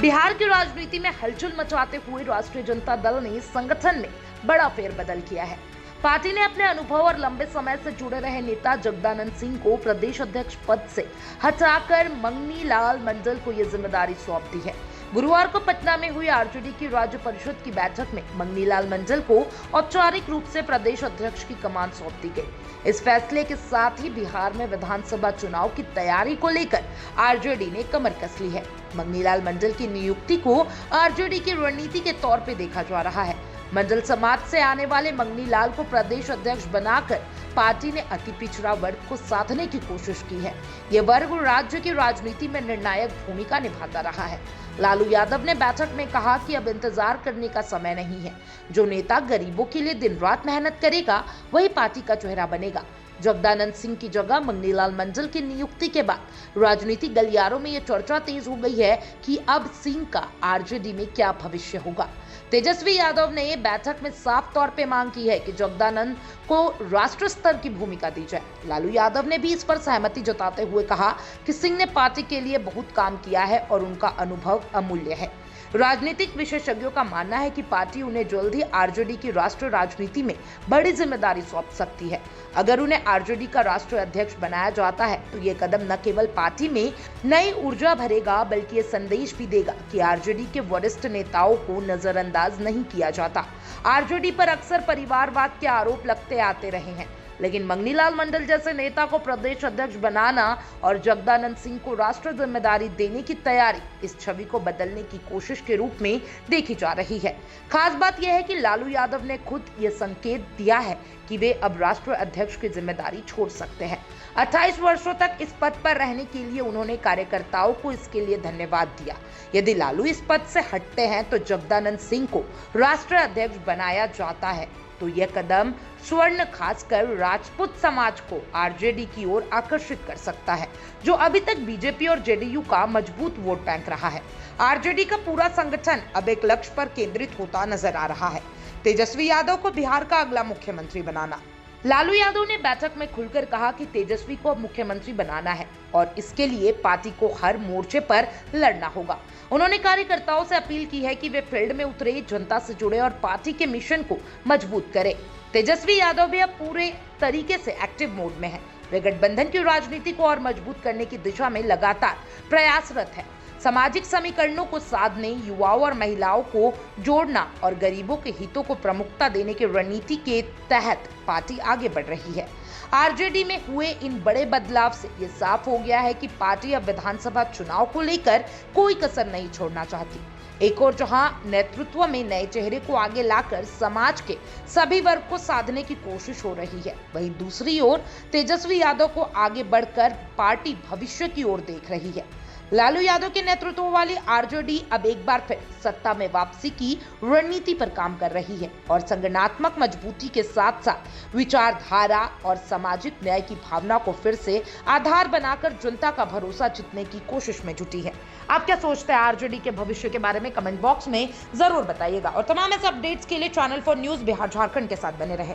बिहार की राजनीति में हलचल मचाते हुए राष्ट्रीय जनता दल ने संगठन में बड़ा फेरबदल किया है। पार्टी ने अपने अनुभव और लंबे समय से जुड़े रहे नेता जगदानंद सिंह को प्रदेश अध्यक्ष पद से हटाकर मंगनी लाल मंडल को यह जिम्मेदारी सौंप दी है। गुरुवार को पटना में हुई आरजेडी की राज्य परिषद की बैठक में मंगनी लाल मंडल को औपचारिक रूप से प्रदेश अध्यक्ष की कमान सौंप दी गई। इस फैसले के साथ ही बिहार में विधानसभा चुनाव की तैयारी को लेकर आरजेडी ने कमर कस ली है। मंगनी लाल मंडल की नियुक्ति को आरजेडी की रणनीति के तौर पर देखा जा रहा है। मंडल समाज से आने वाले मंगनी लाल को प्रदेश अध्यक्ष बनाकर पार्टी ने अति पिछड़ा वर्ग को साधने की कोशिश की है। यह वर्ग राज्य की राजनीति में निर्णायक भूमिका निभाता रहा है। लालू यादव ने बैठक में कहा कि अब इंतजार करने का समय नहीं है। जो नेता गरीबों के लिए दिन रात मेहनत करेगा वही पार्टी का चेहरा बनेगा। जगदानंद सिंह की जगह मंगनी लाल मंडल की नियुक्ति के बाद राजनीतिक गलियारों में यह चर्चा तेज हो गई है कि अब सिंह का आरजेडी में क्या भविष्य होगा। तेजस्वी यादव ने बैठक में साफ तौर पे मांग की है कि जगदानंद को राष्ट्र स्तर की भूमिका दी जाए। लालू यादव ने भी इस पर सहमति जताते हुए कहा कि सिंह ने पार्टी के लिए बहुत काम किया है और उनका अनुभव अमूल्य है। राजनीतिक विशेषज्ञों का मानना है कि पार्टी उन्हें जल्द ही आरजेडी की राष्ट्रीय राजनीति में बड़ी जिम्मेदारी सौंप सकती है। अगर उन्हें आरजेडी का राष्ट्रीय अध्यक्ष बनाया जाता है तो ये कदम न केवल पार्टी में नई ऊर्जा भरेगा बल्कि ये संदेश भी देगा कि आरजेडी के वरिष्ठ नेताओं को नजरअंदाज नहीं किया जाता। आरजेडी पर अक्सर परिवारवाद के आरोप लगते आते रहे हैं, लेकिन मंगनी लाल मंडल जैसे नेता को प्रदेश अध्यक्ष बनाना और जगदानंद सिंह को राष्ट्रीय जिम्मेदारी देने की तैयारी इस छवि को बदलने की कोशिश के रूप में देखी जा रही है। खास बात यह है कि लालू यादव ने खुद ये संकेत दिया है कि वे अब राष्ट्रीय अध्यक्ष की जिम्मेदारी छोड़ सकते हैं। 28 वर्षों तक इस पद पर रहने के लिए उन्होंने कार्यकर्ताओं को इसके लिए धन्यवाद दिया। यदि लालू इस पद से हटते हैं तो जगदानंद सिंह को राष्ट्रीय अध्यक्ष बनाया जाता है तो यह कदम स्वर्ण खासकर राजपूत समाज को आरजेडी की ओर आकर्षित कर सकता है, जो अभी तक बीजेपी और जेडीयू का मजबूत वोट बैंक रहा है। आरजेडी का पूरा संगठन अब एक लक्ष्य पर केंद्रित होता नजर आ रहा है, तेजस्वी यादव को बिहार का अगला मुख्यमंत्री बनाना। लालू यादव ने बैठक में खुलकर कहा कि तेजस्वी को अब मुख्यमंत्री बनाना है और इसके लिए पार्टी को हर मोर्चे पर लड़ना होगा। उन्होंने कार्यकर्ताओं से अपील की है कि वे फील्ड में उतरे, जनता से जुड़े और पार्टी के मिशन को मजबूत करें। तेजस्वी यादव भी अब पूरे तरीके से एक्टिव मोड में है। वे गठबंधन की राजनीति को और मजबूत करने की दिशा में लगातार प्रयासरत है। सामाजिक समीकरणों को साधने, युवाओं और महिलाओं को जोड़ना और गरीबों के हितों को प्रमुखता देने की रणनीति के तहत पार्टी आगे बढ़ रही है। आरजेडी में हुए इन बड़े बदलाव से ये साफ हो गया है कि पार्टी अब विधानसभा चुनाव को लेकर कोई कसर नहीं छोड़ना चाहती। एक और जहां नेतृत्व में नए चेहरे को आगे लाकर समाज के सभी वर्ग को साधने की कोशिश हो रही है, वहीं दूसरी ओर तेजस्वी यादव को आगे बढ़कर पार्टी भविष्य की ओर देख रही है। लालू यादव के नेतृत्व वाली आरजेडी अब एक बार फिर सत्ता में वापसी की रणनीति पर काम कर रही है और संगठनात्मक मजबूती के साथ साथ विचारधारा और सामाजिक न्याय की भावना को फिर से आधार बनाकर जनता का भरोसा जीतने की कोशिश में जुटी है। आप क्या सोचते हैं आरजेडी के भविष्य के बारे में कमेंट बॉक्स में जरूर बताइएगा और तमाम ऐसे अपडेट्स के लिए चैनल 4 न्यूज़ बिहार झारखंड के साथ बने रहे।